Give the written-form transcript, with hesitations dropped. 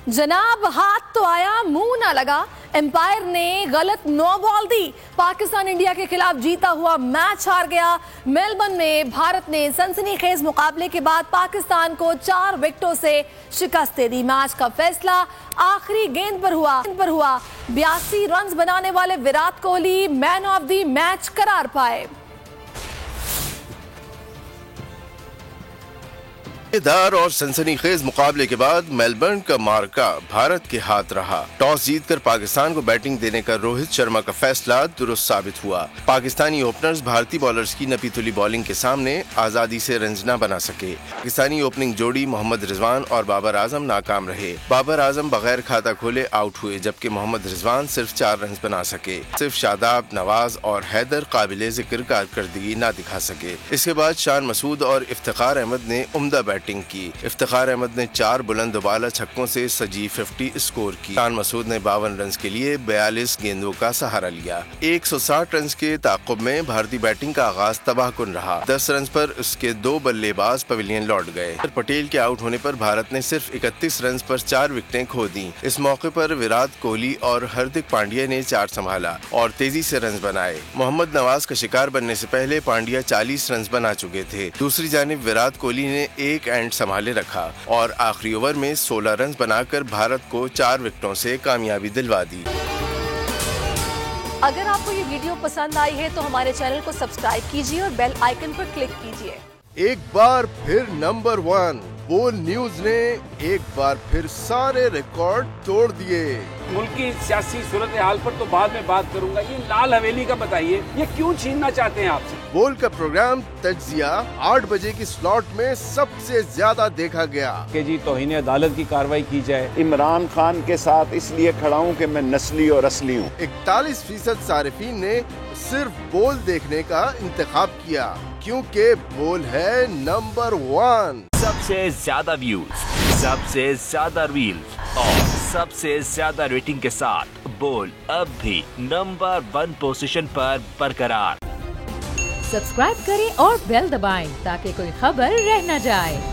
जनाब हाथ तो आया मुंह ना लगा। एम्पायर ने गलत 9 बॉल दी। पाकिस्तान इंडिया के खिलाफ जीता हुआ मैच हार गया। मेलबर्न में भारत ने सनसनीखेज मुकाबले के बाद पाकिस्तान को 4 विकेटों से शिकस्त दे दी। मैच का फैसला आखिरी गेंद पर हुआ। 82 रन बनाने वाले Virat Kohli man of the match करार पाए। मजेदार और सनसनीखेज मुकाबले के बाद मेलबर्न का मार्का भारत के हाथ रहा। टॉस जीतकर पाकिस्तान को बैटिंग देने का रोहित शर्मा का फैसला दुरुस्त साबित हुआ। पाकिस्तानी ओपनर्स भारतीय बॉलर्स की नपीतुली बॉलिंग के सामने आजादी से रन्स न बना सके। पाकिस्तानी ओपनिंग जोड़ी मोहम्मद रिजवान और बाबर आजम नाकाम रहे। बाबर आजम बगैर खाता खोले आउट हुए, जबकि मोहम्मद रिजवान सिर्फ 4 रन बना सके। सिर्फ शादाब, नवाज और हैदर काबिले जिक्र कारकर्दगी न दिखा सके। इसके बाद शान मसूद और इफ्तिखार अहमद ने उम्दा बैटिंग की। इफ्तिखार अहमद ने 4 बुलंद बाला छक्कों से सजी 50 स्कोर की। शान मसूद ने 52 रन के लिए 42 गेंदों का सहारा लिया। 160 रन के ताक़ुब में भारतीय बैटिंग का आगाज तबाहकुन रहा। 10 रन पर उसके 2 बल्लेबाज पवेलियन लौट गए। पटेल के आउट होने पर भारत ने सिर्फ 31 रन पर 4 विकेटें खो दी। इस मौके पर विराट कोहली और हार्दिक पांड्या ने 4 संभाला और तेजी से रन बनाए। मोहम्मद नवाज का शिकार बनने से पहले पांड्या 40 रन बना चुके थे। दूसरी जानिब विराट कोहली ने 1 एंड संभाले रखा और आखिरी ओवर में 16 रन बनाकर भारत को 4 विकेटों से कामयाबी दिलवा दी। अगर आपको ये वीडियो पसंद आई है तो हमारे चैनल को सब्सक्राइब कीजिए और बेल आइकन पर क्लिक कीजिए। एक बार फिर नंबर 1 बोल न्यूज ने एक बार फिर सारे रिकॉर्ड तोड़ दिए। मुल्क की सियासी सूरत हाल पर तो बाद में बात करूंगा। ये लाल हवेली का बताइए, ये क्यों छीनना चाहते हैं आपसे? बोल का प्रोग्राम तज्जिया 8 बजे की स्लॉट में सबसे ज्यादा देखा गया। कि जी तौहीन अदालत की कार्रवाई की जाए। इमरान खान के साथ इसलिए खड़ा हूँ कि मैं नस्ली और असली हूँ। 41% सारिफीन ने सिर्फ बोल देखने का इंतखाब किया, क्योंकि बोल है नंबर 1। सबसे ज्यादा व्यूज, सबसे ज्यादा रील्स और सबसे ज्यादा रेटिंग के साथ बोल अब भी नंबर 1 पोजीशन पर बरकरार। सब्सक्राइब करें और बेल दबाएं ताकि कोई खबर रह न जाए।